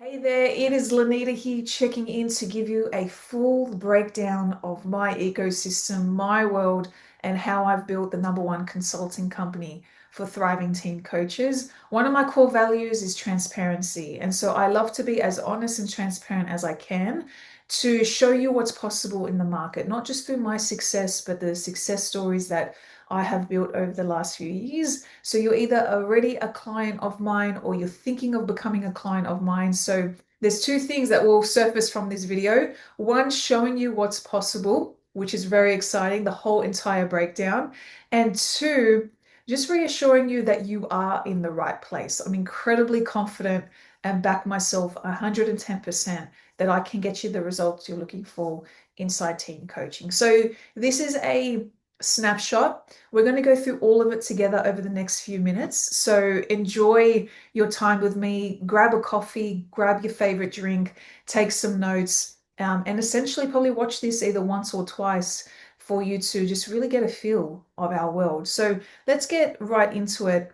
Hey there, it is Lanita here checking in to give you a full breakdown of my ecosystem, my world, and how I've built the #1 consulting company for thriving teen coaches. One of my core values is transparency. And so I love to be as honest and transparent as I can to show you what's possible in the market, not just through my success, but the success stories that I have built over the last few years. So you're either already a client of mine or you're thinking of becoming a client of mine. So there's two things that will surface from this video. One, showing you what's possible, which is very exciting, the whole entire breakdown. And two, just reassuring you that you are in the right place. I'm incredibly confident and back myself 110% that I can get you the results you're looking for inside teen coaching. So this is a snapshot. We're going to go through all of it together over the next few minutes. So enjoy your time with me. Grab a coffee, grab your favorite drink, take some notes, and essentially probably watch this either once or twice for you to just really get a feel of our world. So let's get right into it,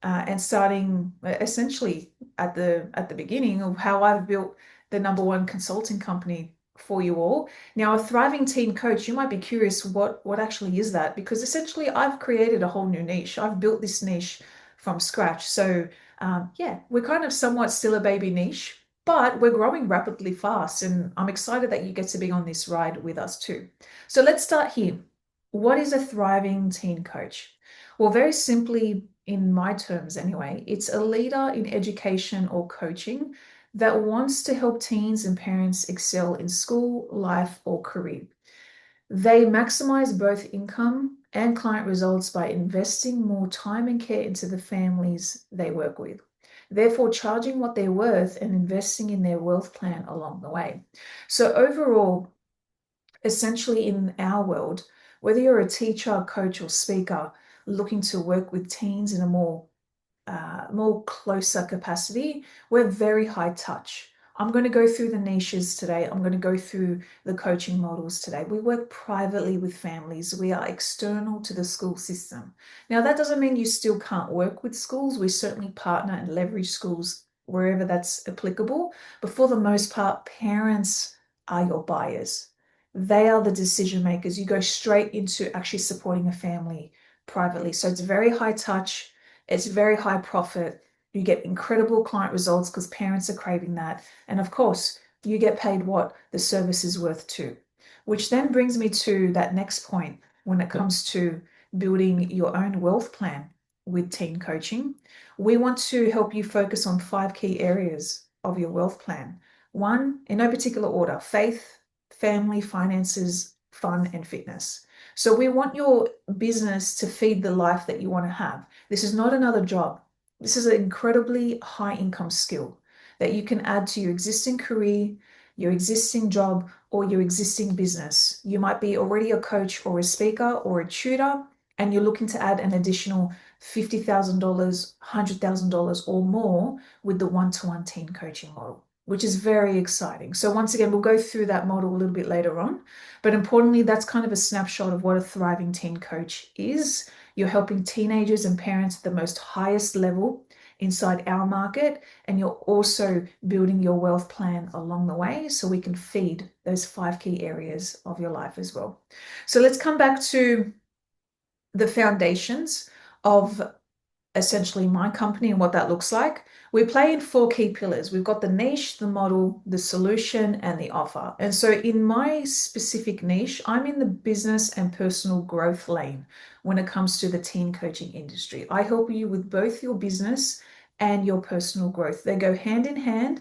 and starting essentially at the beginning of how I've built the #1 consulting company for you all. Now, a thriving teen coach, you might be curious what actually is that? Because essentially I've created a whole new niche. I've built this niche from scratch. So yeah, we're kind of somewhat still a baby niche, but we're growing rapidly fast. And I'm excited that you get to be on this ride with us too. So let's start here. What is a thriving teen coach? Well, very simply, in my terms anyway, it's a leader in education or coaching that wants to help teens and parents excel in school, life, or career. They maximize both income and client results by investing more time and care into the families they work with, therefore charging what they're worth and investing in their wealth plan along the way. So overall, essentially in our world, whether you're a teacher, coach, or speaker looking to work with teens in a more closer capacity, we're very high touch. I'm going to go through the niches today. I'm going to go through the coaching models today. We work privately with families. We are external to the school system. Now, that doesn't mean you still can't work with schools. We certainly partner and leverage schools wherever that's applicable. But for the most part, parents are your buyers. They are the decision makers. You go straight into actually supporting a family privately. So it's very high touch. It's very high profit. You get incredible client results because parents are craving that. And of course, you get paid what the service is worth too. Which then brings me to that next point when it comes to building your own wealth plan with teen coaching. We want to help you focus on 5 key areas of your wealth plan. One, in no particular order: faith, family, finances, fun, and fitness. So we want your business to feed the life that you want to have. This is not another job. This is an incredibly high income skill that you can add to your existing career, your existing job, or your existing business. You might be already a coach or a speaker or a tutor, and you're looking to add an additional $50,000, $100,000 or more with the one-to-one teen coaching model, which is very exciting. So once again, we'll go through that model a little bit later on. But importantly, that's kind of a snapshot of what a thriving teen coach is. You're helping teenagers and parents at the most highest level inside our market, and you're also building your wealth plan along the way so we can feed those 5 key areas of your life as well. So let's come back to the foundations of essentially my company and what that looks like. We play in 4 key pillars. We've got the niche, the model, the solution, and the offer. And so in my specific niche, I'm in the business and personal growth lane when it comes to the teen coaching industry. I help you with both your business and your personal growth. They go hand in hand,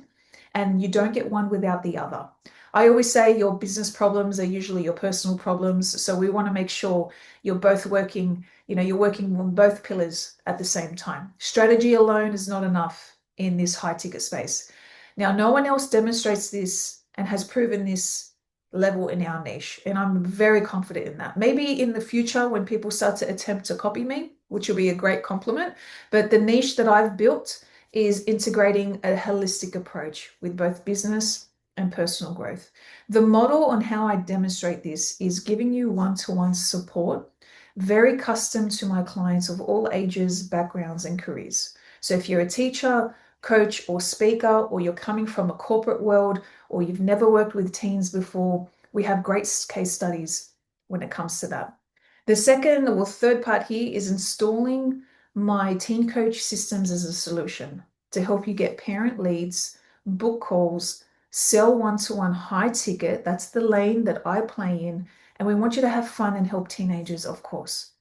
and you don't get one without the other. I always say your business problems are usually your personal problems. So we want to make sure you're both working, you're working on both pillars at the same time. Strategy alone is not enough in this high ticket space. Now, no one else demonstrates this and has proven this level in our niche. And I'm very confident in that. Maybe in the future, when people start to attempt to copy me, which will be a great compliment, but the niche that I've built is integrating a holistic approach with both business and personal growth. The model on how I demonstrate this is giving you one-to-one support, very custom to my clients of all ages, backgrounds, and careers. So if you're a teacher, coach or speaker, or you're coming from a corporate world, or you've never worked with teens before, we have great case studies when it comes to that. The second or third part here is installing my teen coach systems as a solution to help you get parent leads, book calls, sell one-to-one high ticket. That's the lane that I play in. And we want you to have fun and help teenagers, of course.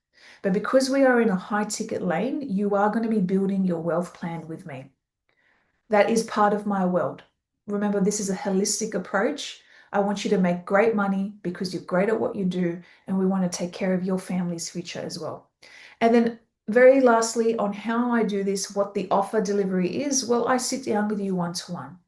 But because we are in a high ticket lane, you are going to be building your wealth plan with me. That is part of my world. Remember, this is a holistic approach. I want you to make great money because you're great at what you do, and we want to take care of your family's future as well. And then, very lastly, on how I do this, what the offer delivery is, well, I sit down with you one-to-one.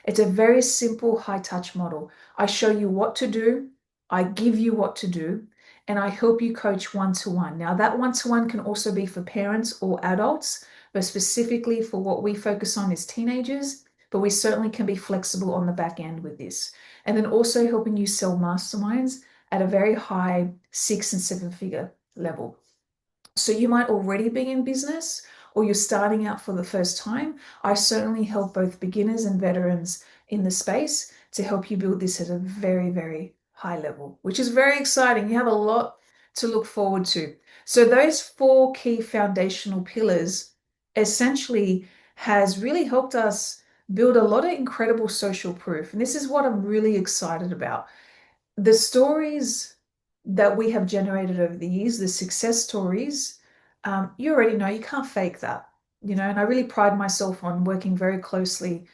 It's a very simple high touch model. I show you what to do, I give you what to do, and I help you coach one-to-one. Now, that one-to-one can also be for parents or adults, but specifically for what we focus on is teenagers, but we certainly can be flexible on the back end with this. And then also helping you sell masterminds at a very high 6 and 7 figure level. So you might already be in business or you're starting out for the first time. I certainly help both beginners and veterans in the space to help you build this at a very, very high level, which is very exciting. You have a lot to look forward to. So those 4 key foundational pillars essentially has really helped us build a lot of incredible social proof. And this is what I'm really excited about. The stories that we have generated over the years, the success stories, you already know you can't fake that, and I really pride myself on working very closely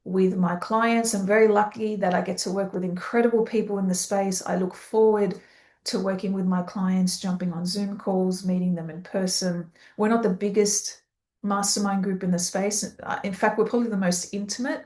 with my clients. I'm very lucky that I get to work with incredible people in the space. I look forward to working with my clients, jumping on Zoom calls, meeting them in person. We're not the biggest mastermind group in the space. In fact, we're probably the most intimate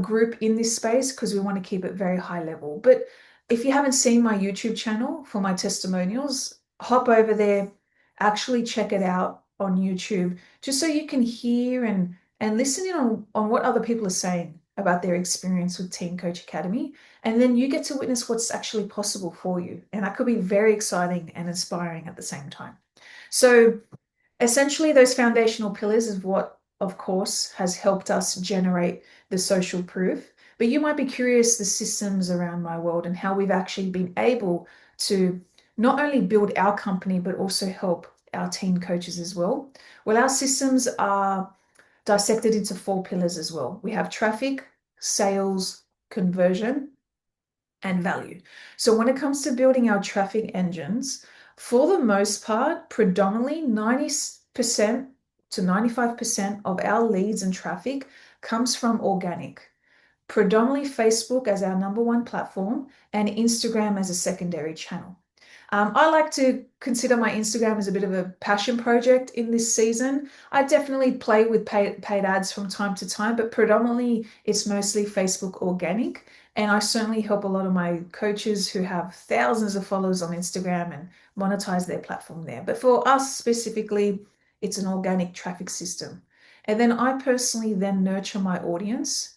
group in this space because we want to keep it very high level. But if you haven't seen my YouTube channel for my testimonials, hop over there, actually check it out on YouTube, just so you can hear and listen in on what other people are saying about their experience with Teen Coach Academy. And then you get to witness what's actually possible for you. And that could be very exciting and inspiring at the same time. So essentially, those foundational pillars is what, of course, has helped us generate the social proof. But you might be curious the systems around my world and how we've actually been able to not only build our company, but also help our teen coaches as well. Well, our systems are dissected into 4 pillars as well. We have traffic, sales, conversion, and value. So when it comes to building our traffic engines, for the most part, predominantly 90% to 95% of our leads and traffic comes from organic. Predominantly Facebook as our number 1 platform and Instagram as a secondary channel. I like to consider my Instagram as a bit of a passion project in this season. I definitely play with paid ads from time to time, but predominantly it's mostly Facebook organic. And I certainly help a lot of my coaches who have thousands of followers on Instagram and monetize their platform there. But for us specifically, it's an organic traffic system. And then I personally then nurture my audience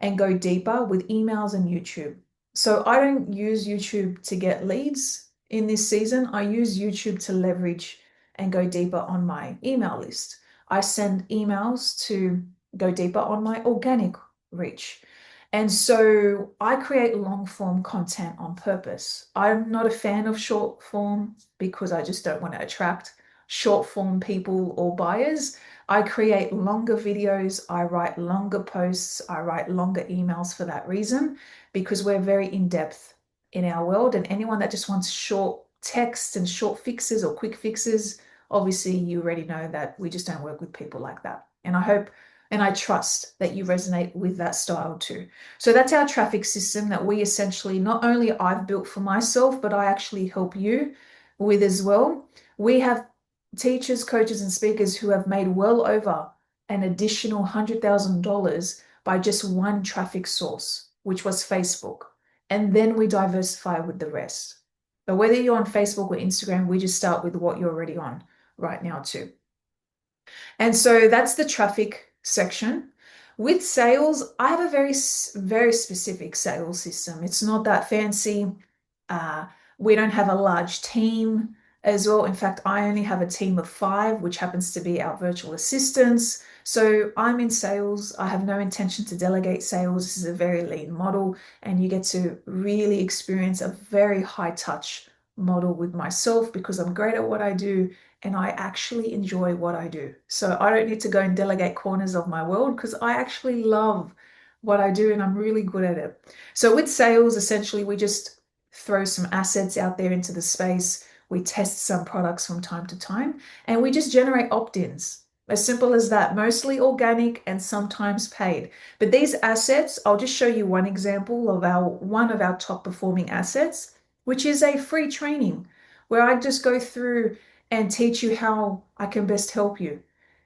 and go deeper with emails and YouTube. So I don't use YouTube to get leads in this season. I use YouTube to leverage and go deeper on my email list. I send emails to go deeper on my organic reach. And so I create long form content on purpose. I'm not a fan of short form because I just don't want to attract short form people or buyers. I create longer videos, I write longer posts, I write longer emails for that reason, because we're very in depth in our world. And anyone that just wants short text and short fixes or quick fixes, obviously you already know that we just don't work with people like that. And I hope and I trust that you resonate with that style too. So that's our traffic system that we essentially, not only I've built for myself, but I actually help you with as well. We have teachers, coaches, and speakers who have made well over an additional $100,000 by just one traffic source, which was Facebook. And then we diversify with the rest. But whether you're on Facebook or Instagram, we just start with what you're already on right now too. And so that's the traffic section. With sales, I have a very, very specific sales system. It's not that fancy. We don't have a large team as well. In fact, I only have a team of 5, which happens to be our virtual assistants. So I'm in sales. I have no intention to delegate sales. This is a very lean model, and you get to really experience a very high touch model with myself because I'm great at what I do and I actually enjoy what I do. So I don't need to go and delegate corners of my world because I actually love what I do and I'm really good at it. So with sales, essentially, we just throw some assets out there into the space. We test some products from time to time and we just generate opt-ins. As simple as that, mostly organic and sometimes paid. But these assets, I'll just show you one example of one of our top performing assets, which is a free training where I just go through and teach you how I can best help you.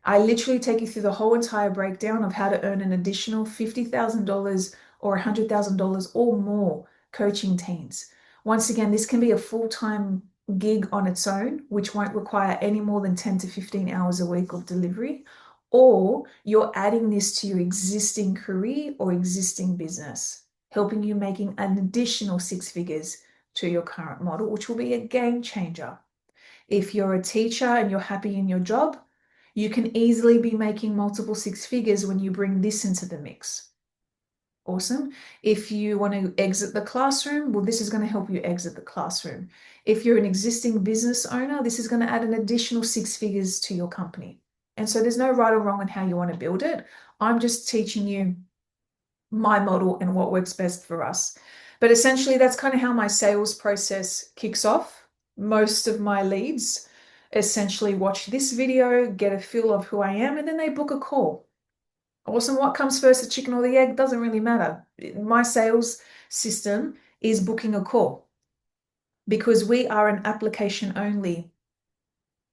I literally take you through the whole entire breakdown of how to earn an additional $50,000 or $100,000 or more coaching teams. Once again, this can be a full-time gig on its own, which won't require any more than 10 to 15 hours a week of delivery, or you're adding this to your existing career or existing business, helping you making an additional six figures to your current model, which will be a game changer. If you're a teacher and you're happy in your job, you can easily be making multiple six figures when you bring this into the mix. Awesome. If you want to exit the classroom, well, this is going to help you exit the classroom. If you're an existing business owner, this is going to add an additional six figures to your company. And so there's no right or wrong on how you want to build it. I'm just teaching you my model and what works best for us. But essentially, that's kind of how my sales process kicks off. Most of my leads essentially watch this video, get a feel of who I am, and then they book a call. Awesome. What comes first, the chicken or the egg? Doesn't really matter. My sales system is booking a call because we are an application only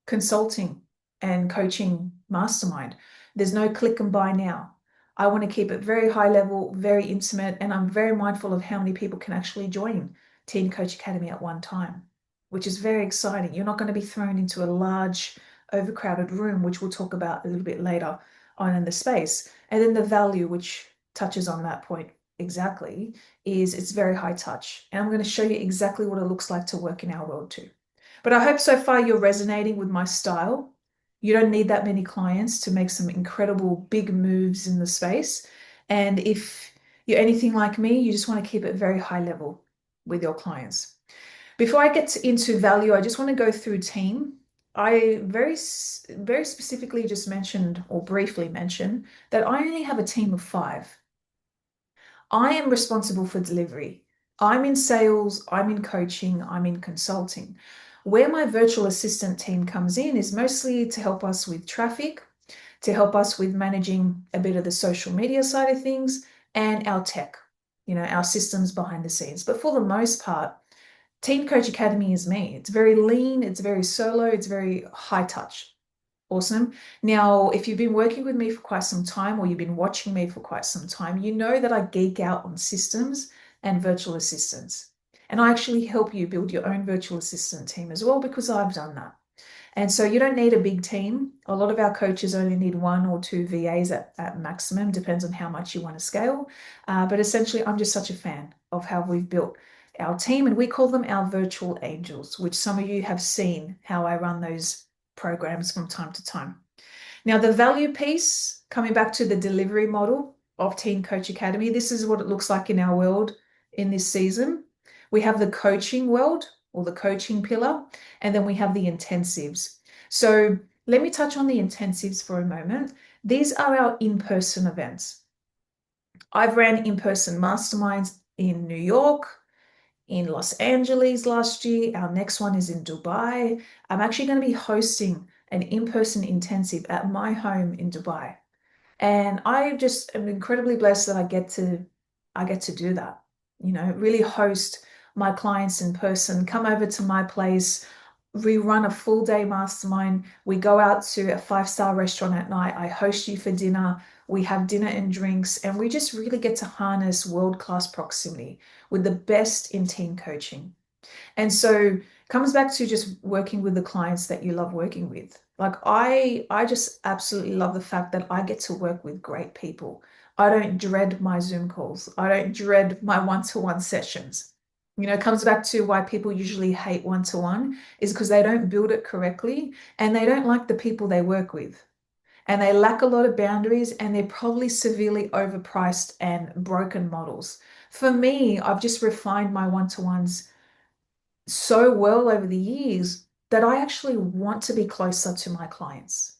consulting and coaching mastermind. There's no click and buy now. I want to keep it very high level, very intimate, and I'm very mindful of how many people can actually join Teen Coach Academy at one time, which is very exciting. You're not going to be thrown into a large, overcrowded room, which we'll talk about a little bit later on in the space. And then the value, which touches on that point exactly, is it's very high touch. And I'm going to show you exactly what it looks like to work in our world too. But I hope so far you're resonating with my style. You don't need that many clients to make some incredible big moves in the space. And if you're anything like me, you just want to keep it very high level with your clients. Before I get into value, I just want to go through team. I very specifically just mentioned or briefly mentioned that I only have a team of 5. I am responsible for delivery. I'm in sales, I'm in coaching, I'm in consulting. Where my virtual assistant team comes in is mostly to help us with traffic, to help us with managing a bit of the social media side of things and our tech, our systems behind the scenes. But for the most part, Teen Coach Academy is me. It's very lean, it's very solo, it's very high touch. Awesome. Now, if you've been working with me for quite some time or you've been watching me for quite some time, you know that I geek out on systems and virtual assistants. And I actually help you build your own virtual assistant team as well because I've done that. And so you don't need a big team. A lot of our coaches only need 1 or 2 VAs at maximum, depends on how much you want to scale. But essentially, I'm just such a fan of how we've built our team, and we call them our virtual angels, which some of you have seen how I run those programs from time to time. Now, the value piece, coming back to the delivery model of Teen Coach Academy, this is what it looks like in our world in this season. We have the coaching world or the coaching pillar, and then we have the intensives. So let me touch on the intensives for a moment. These are our in-person events. I've ran in-person masterminds in New York, in Los Angeles last year. Our next one is in Dubai. I'm actually going to be hosting an in-person intensive at my home in Dubai. And I just am incredibly blessed that I get to do that. Really host my clients in person, come over to my place. We run a full day mastermind. We go out to a 5-star restaurant at night. I host you for dinner. We have dinner and drinks, and we just really get to harness world-class proximity with the best in team coaching. And so comes back to just working with the clients that you love working with. Like I just absolutely love the fact that I get to work with great people. I don't dread my Zoom calls. I don't dread my one-to-one sessions. It comes back to why people usually hate one-to-one is because they don't build it correctly and they don't like the people they work with. and they lack a lot of boundaries, and they're probably severely overpriced and broken models. For me, I've just refined my one-to-ones so well over the years that I actually want to be closer to my clients.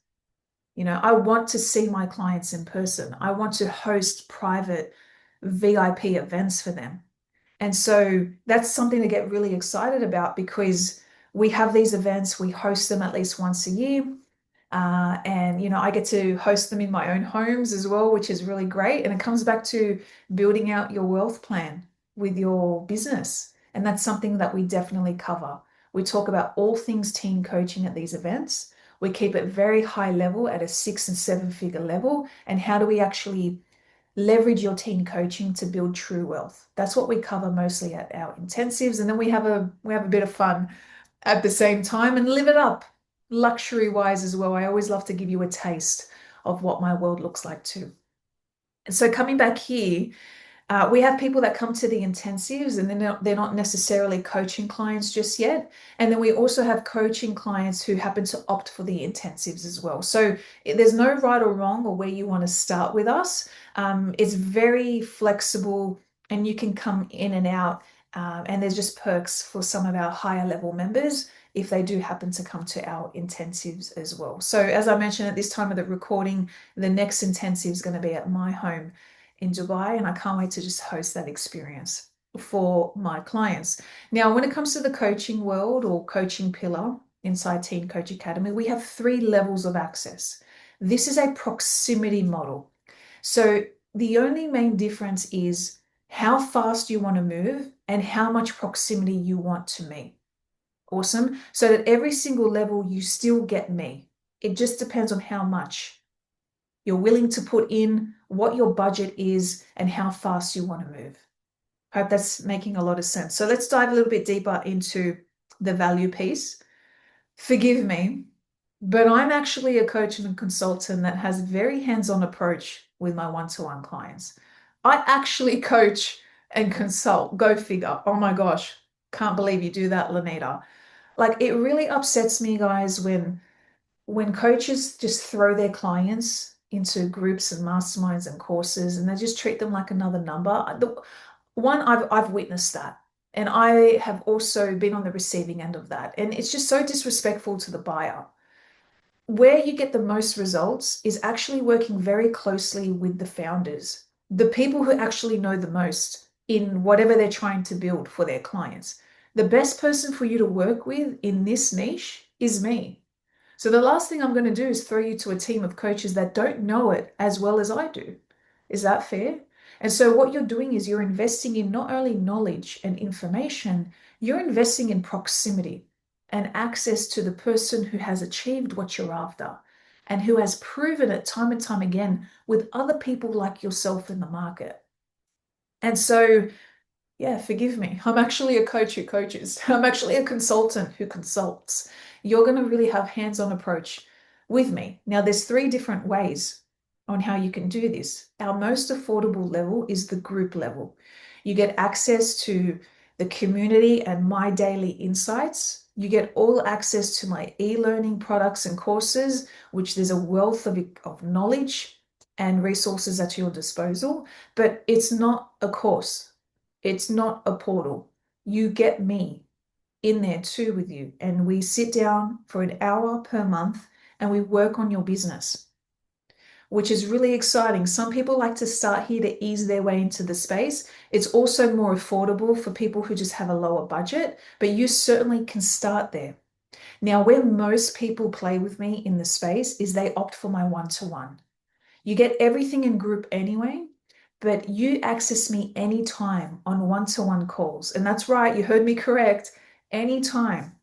I want to see my clients in person. I want to host private VIP events for them. And so that's something to get really excited about, because we have these events, we host them at least once a year. And I get to host them in my own homes as well, which is really great. And it comes back to building out your wealth plan with your business. And that's something that we definitely cover. We talk about all things teen coaching at these events. We keep it very high level at a 6 and 7 figure level. And how do we actually leverage your teen coaching to build true wealth? That's what we cover mostly at our intensives. And then we have a bit of fun at the same time and live it up luxury wise as well. I always love to give you a taste of what my world looks like too. So coming back here, we have people that come to the intensives, and they're not necessarily coaching clients just yet. And then we also have coaching clients who happen to opt for the intensives as well. So there's no right or wrong or where you want to start with us. It's very flexible, and you can come in and out. And there's just perks for some of our higher level members if they do happen to come to our intensives as well. So as I mentioned at this time of the recording, the next intensive is going to be at my home in Dubai, and I can't wait to just host that experience for my clients. Now, when it comes to the coaching world or coaching pillar inside Teen Coach Academy, we have 3 levels of access. This is a proximity model. So the only main difference is how fast you want to move and how much proximity you want to me. Awesome. So that every single level you still get me. It just depends on how much you're willing to put in, what your budget is, and how fast you want to move. Hope that's making a lot of sense. So let's dive a little bit deeper into the value piece. Forgive me, but I'm actually a coach and a consultant that has a very hands-on approach with my one-to-one clients. I actually coach and consult. Go figure. Oh my gosh, can't believe you do that, Lanita. Like, it really upsets me, guys, when coaches just throw their clients into groups and masterminds and courses, and they just treat them like another number. I've witnessed that. And I have also been on the receiving end of that. And it's just so disrespectful to the buyer. Where you get the most results is actually working very closely with the founders, the people who actually know the most in whatever they're trying to build for their clients. The best person for you to work with in this niche is me. So the last thing I'm going to do is throw you to a team of coaches that don't know it as well as I do. Is that fair? And so what you're doing is you're investing in not only knowledge and information, you're investing in proximity and access to the person who has achieved what you're after and who has proven it time and time again with other people like yourself in the market. And so, yeah, forgive me. I'm actually a coach who coaches. I'm actually a consultant who consults. You're going to really have hands-on approach with me. Now, there's 3 different ways on how you can do this. Our most affordable level is the group level. You get access to the community and my daily insights. You get all access to my e-learning products and courses, which there's a wealth of knowledge and resources at your disposal, but it's not a course. It's not a portal. You get me in there too with you, and we sit down for an hour per month and we work on your business, which is really exciting. Some people like to start here to ease their way into the space. It's also more affordable for people who just have a lower budget, but you certainly can start there. Now, where most people play with me in the space is they opt for my one-to-one. You get everything in group anyway, but you access me anytime on one-to-one calls. And that's right, you heard me correct. Anytime.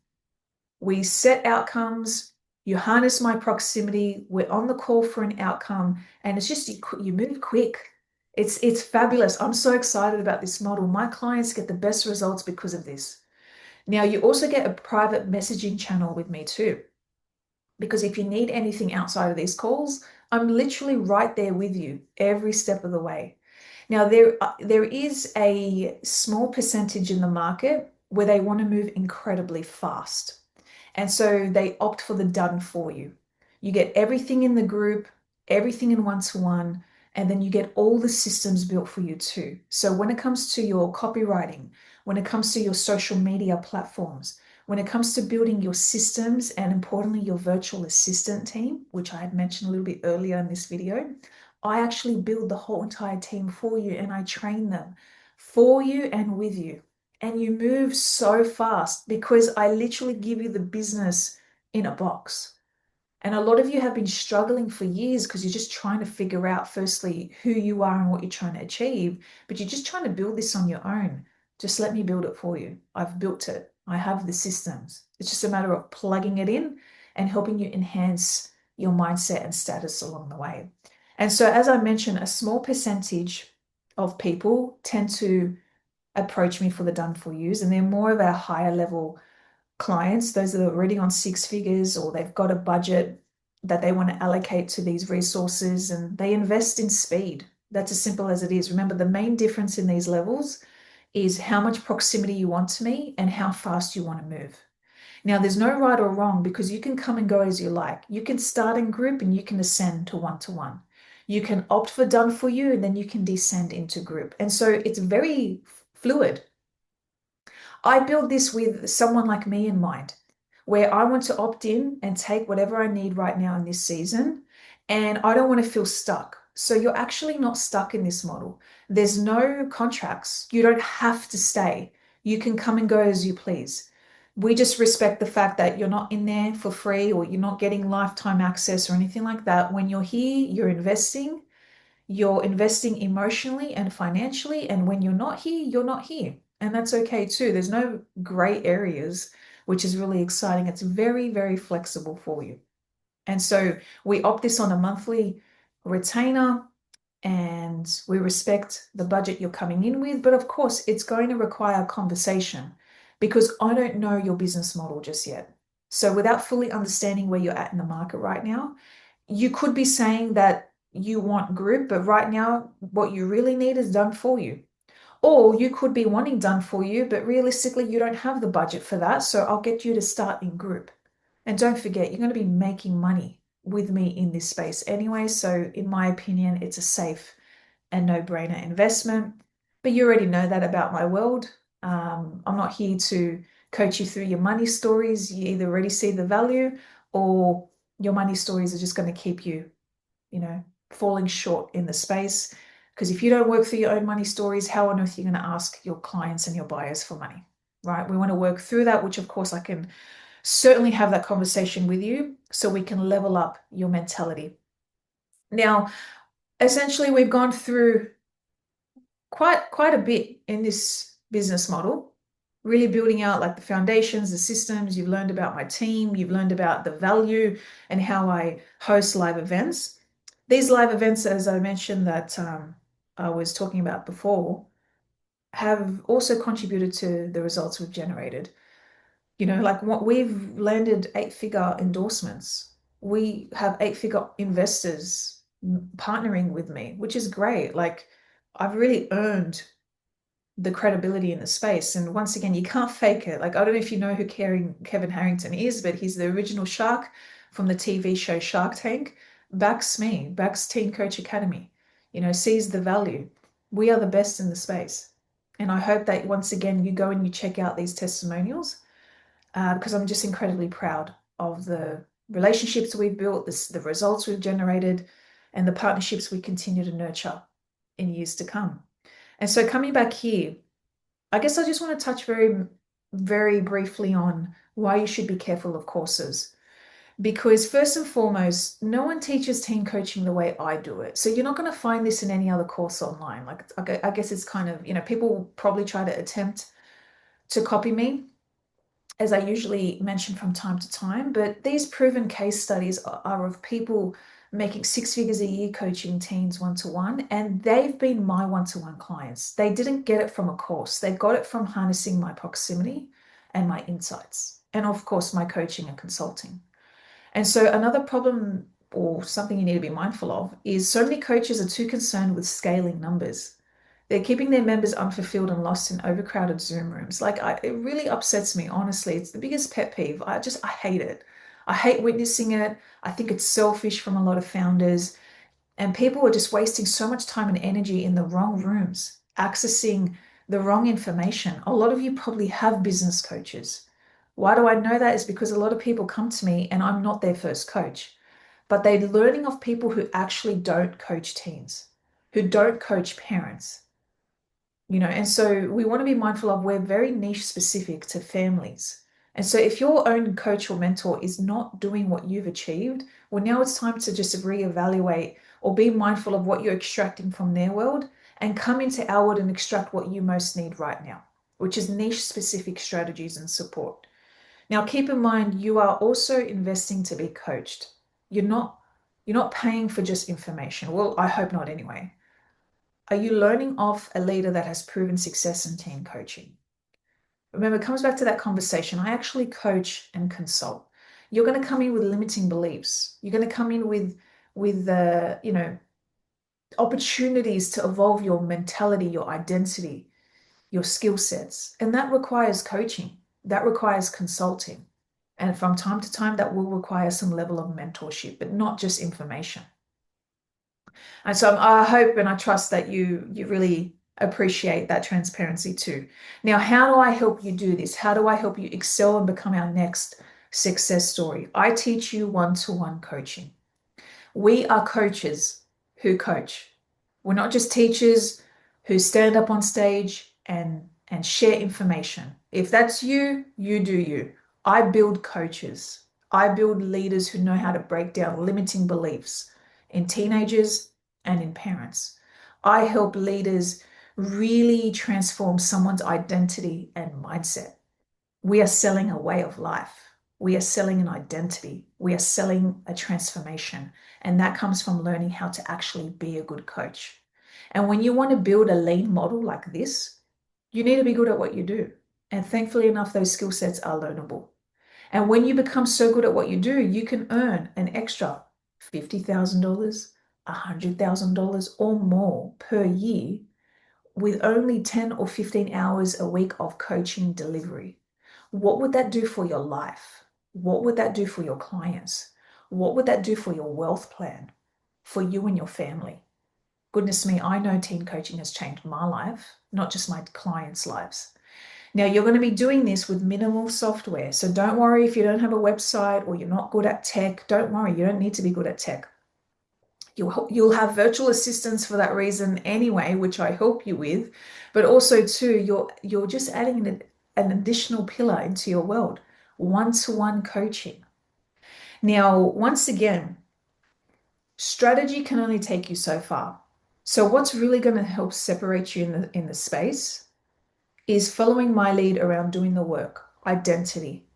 We set outcomes, you harness my proximity, we're on the call for an outcome, and it's just you move quick. It's fabulous. I'm so excited about this model. My clients get the best results because of this. Now, you also get a private messaging channel with me too, because if you need anything outside of these calls, I'm literally right there with you every step of the way. Now, there is a small percentage in the market where they want to move incredibly fast. And so they opt for the done for you. You get everything in the group, everything in one-to-one, and then you get all the systems built for you too. So when it comes to your copywriting, when it comes to your social media platforms, when it comes to building your systems and importantly, your virtual assistant team, which I had mentioned a little bit earlier in this video, I actually build the whole entire team for you and I train them for you and with you. And you move so fast because I literally give you the business in a box. And a lot of you have been struggling for years because you're just trying to figure out, firstly, who you are and what you're trying to achieve, but you're just trying to build this on your own. Just let me build it for you. I've built it. I have the systems. It's just a matter of plugging it in and helping you enhance your mindset and status along the way. And so, as I mentioned, a small percentage of people tend to approach me for the done for yous, and they're more of our higher level clients, those that are already on six figures or they've got a budget that they want to allocate to these resources and they invest in speed. That's as simple as it is. Remember, the main difference in these levels is how much proximity you want to me and how fast you want to move. Now, there's no right or wrong because you can come and go as you like. You can start in group and you can ascend to one-to-one. You can opt for done for you and then you can descend into group. And so it's very fluid. I build this with someone like me in mind, where I want to opt in and take whatever I need right now in this season, and I don't want to feel stuck. So you're actually not stuck in this model. There's no contracts. You don't have to stay. You can come and go as you please. We just respect the fact that you're not in there for free or you're not getting lifetime access or anything like that. When you're here, you're investing emotionally and financially. And when you're not here, you're not here. And that's okay too. There's no gray areas, which is really exciting. It's very, very flexible for you. And so we opt this on a monthly retainer and we respect the budget you're coming in with. But of course, it's going to require a conversation because I don't know your business model just yet. So without fully understanding where you're at in the market right now, you could be saying that you want group, but right now what you really need is done for you. Or you could be wanting done for you, but realistically you don't have the budget for that. So I'll get you to start in group. And don't forget, you're going to be making money with me in this space anyway. So in my opinion, it's a safe and no-brainer investment. But you already know that about my world. I'm not here to coach you through your money stories. You either already see the value or your money stories are just going to keep you, falling short in the space. Because if you don't work through your own money stories, how on earth are you going to ask your clients and your buyers for money, right? We want to work through that, which of course I can certainly have that conversation with you so we can level up your mentality. Now, essentially, we've gone through quite a bit in this business model, really building out like the foundations, the systems. You've learned about my team, you've learned about the value and how I host live events. These live events, as I mentioned that I was talking about before, have also contributed to the results we've generated. Like what we've landed eight-figure endorsements. We have eight-figure investors partnering with me, which is great. Like I've really earned the credibility in the space. And once again, you can't fake it. Like, I don't know if you know who Kevin Harrington is, but he's the original shark from the TV show Shark Tank. Backs me, backs Teen Coach Academy, sees the value. We are the best in the space. And I hope that once again, you go and you check out these testimonials because I'm just incredibly proud of the relationships we've built, the results we've generated, and the partnerships we continue to nurture in years to come. And so coming back here, I guess I just want to touch very, very briefly on why you should be careful of courses. Because first and foremost, no one teaches team coaching the way I do it. So you're not going to find this in any other course online. Like, I guess it's kind of, people probably try to attempt to copy me, as I usually mention from time to time, but these proven case studies are of people making six figures a year coaching teens one-to-one, and they've been my one-to-one clients. They didn't get it from a course. They got it from harnessing my proximity and my insights, and of course, my coaching and consulting. And so another problem or something you need to be mindful of is so many coaches are too concerned with scaling numbers. They're keeping their members unfulfilled and lost in overcrowded Zoom rooms. Like, it really upsets me, honestly. It's the biggest pet peeve. I hate it. I hate witnessing it. I think it's selfish from a lot of founders. And people are just wasting so much time and energy in the wrong rooms, accessing the wrong information. A lot of you probably have business coaches. Why do I know that? Is because a lot of people come to me and I'm not their first coach, but they're learning of people who actually don't coach teens, who don't coach parents, and so we want to be mindful of we're very niche specific to families. And so if your own coach or mentor is not doing what you've achieved, well, now it's time to just reevaluate or be mindful of what you're extracting from their world and come into our world and extract what you most need right now, which is niche specific strategies and support. Now, keep in mind, you are also investing to be coached. You're not you're not paying for just information. Well, I hope not anyway. Are you learning off a leader that has proven success in teen coaching? Remember, it comes back to that conversation. I actually coach and consult. You're going to come in with limiting beliefs. You're going to come in with opportunities to evolve your mentality, your identity, your skill sets, and that requires coaching. That requires consulting, and from time to time, that will require some level of mentorship, but not just information. And so I hope and I trust that you really appreciate that transparency too. Now, how do I help you do this? How do I help you excel and become our next success story? I teach you one-to-one coaching. We are coaches who coach. We're not just teachers who stand up on stage and share information. If that's you, you do you. I build coaches. I build leaders who know how to break down limiting beliefs in teenagers and in parents. I help leaders really transform someone's identity and mindset. We are selling a way of life. We are selling an identity. We are selling a transformation. And that comes from learning how to actually be a good coach. And when you want to build a lean model like this, you need to be good at what you do. And thankfully enough, those skill sets are learnable. And when you become so good at what you do, you can earn an extra $50,000, $100,000 or more per year with only 10 or 15 hours a week of coaching delivery. What would that do for your life? What would that do for your clients? What would that do for your wealth plan, for you and your family? Goodness me, I know teen coaching has changed my life, not just my clients' lives. Now, you're going to be doing this with minimal software. So don't worry if you don't have a website or you're not good at tech. Don't worry, you don't need to be good at tech. You'll have virtual assistants for that reason anyway, which I help you with. But also too, you're just adding an additional pillar into your world, one-to-one coaching. Now, once again, strategy can only take you so far. So what's really going to help separate you in the space is following my lead around doing the work, identity,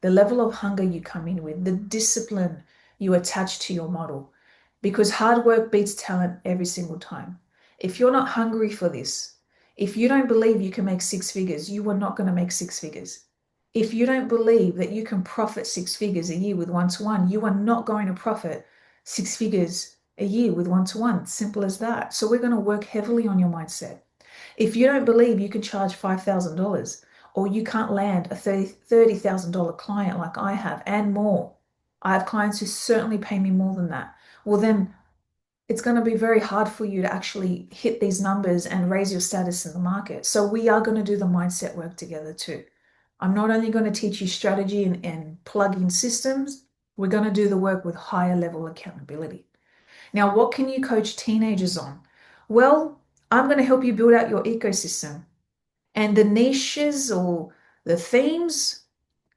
the level of hunger you come in with, the discipline you attach to your model, because hard work beats talent every single time. If you're not hungry for this, if you don't believe you can make six figures, you are not going to make six figures. If you don't believe that you can profit six figures a year with one-to-one, you are not going to profit six figures a year with one-to-one. Simple as that. So we're going to work heavily on your mindset. If you don't believe you can charge $5,000 or you can't land a $30,000 client like I have and more, I have clients who certainly pay me more than that. Well, then it's going to be very hard for you to actually hit these numbers and raise your status in the market. So we are going to do the mindset work together too. I'm not only going to teach you strategy and plug in systems, we're going to do the work with higher level accountability. Now, what can you coach teenagers on? Well, I'm going to help you build out your ecosystem and the niches or the themes,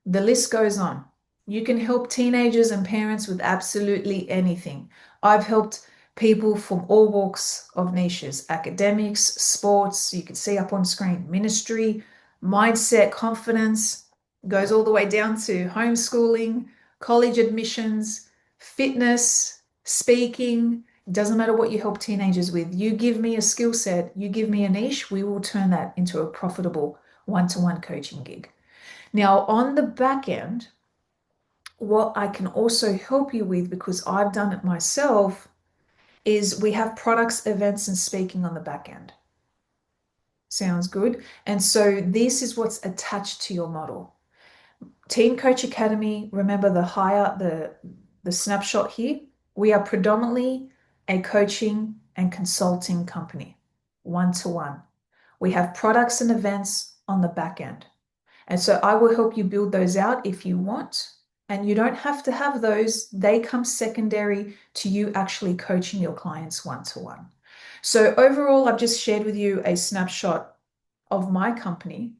the list goes on. You can help teenagers and parents with absolutely anything. I've helped people from all walks of niches, academics, sports, you can see up on screen, ministry, mindset, confidence, goes all the way down to homeschooling, college admissions, fitness, speaking. Doesn't matter what you help teenagers with. You give me a skill set, you give me a niche, we will turn that into a profitable one-to-one coaching gig. Now, on the back end, what I can also help you with, because I've done it myself, is we have products, events, and speaking on the back end. Sounds good. And so this is what's attached to your model. Teen Coach Academy, remember the snapshot here. We are predominantly a coaching and consulting company, one-to-one. We have products and events on the back end. And so I will help you build those out if you want. And you don't have to have those. They come secondary to you actually coaching your clients one-to-one. So overall, I've just shared with you a snapshot of my company.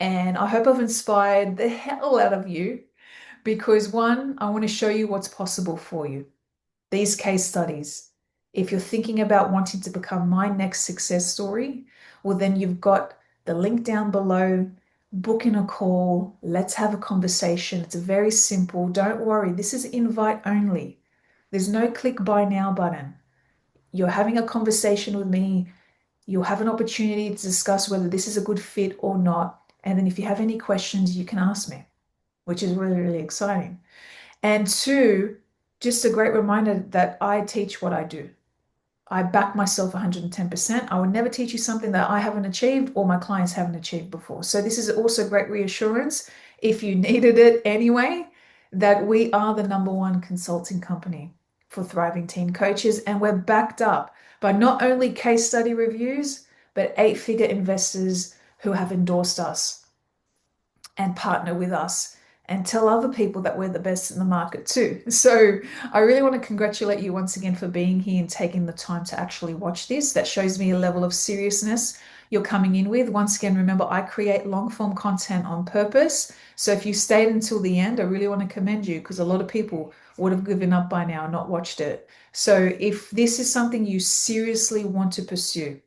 And I hope I've inspired the hell out of you because one, I want to show you what's possible for you. These case studies. If you're thinking about wanting to become my next success story, well, then you've got the link down below. Book in a call. Let's have a conversation. It's very simple. Don't worry. This is invite only. There's no click buy now button. You're having a conversation with me. You'll have an opportunity to discuss whether this is a good fit or not. And then if you have any questions, you can ask me, which is really, really exciting. And two, just a great reminder that I teach what I do. I back myself 110%. I would never teach you something that I haven't achieved or my clients haven't achieved before. So this is also great reassurance, if you needed it anyway, that we are the number one consulting company for thriving teen coaches. And we're backed up by not only case study reviews, but eight-figure investors who have endorsed us and partner with us and tell other people that we're the best in the market too. So I really want to congratulate you once again for being here and taking the time to actually watch this. That shows me a level of seriousness you're coming in with. Once again, remember, I create long form content on purpose. So if you stayed until the end, I really want to commend you because a lot of people would have given up by now and not watched it. So if this is something you seriously want to pursue,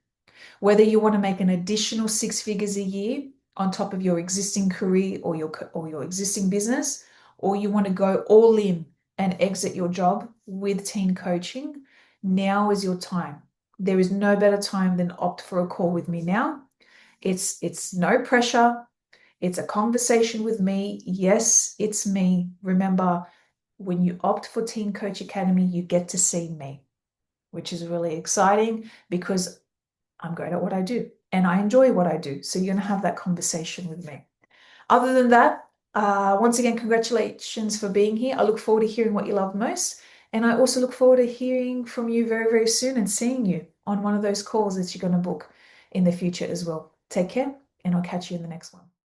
whether you want to make an additional six figures a year on top of your existing career or your existing business, or you want to go all in and exit your job with teen coaching, now is your time. There is no better time than opt for a call with me now. It's no pressure. It's a conversation with me. Yes, it's me. Remember, when you opt for Teen Coach Academy, you get to see me, which is really exciting because I'm great at what I do and I enjoy what I do. So you're going to have that conversation with me. Other than that, once again, congratulations for being here. I look forward to hearing what you love most. And I also look forward to hearing from you very, very soon and seeing you on one of those calls that you're going to book in the future as well. Take care, and I'll catch you in the next one.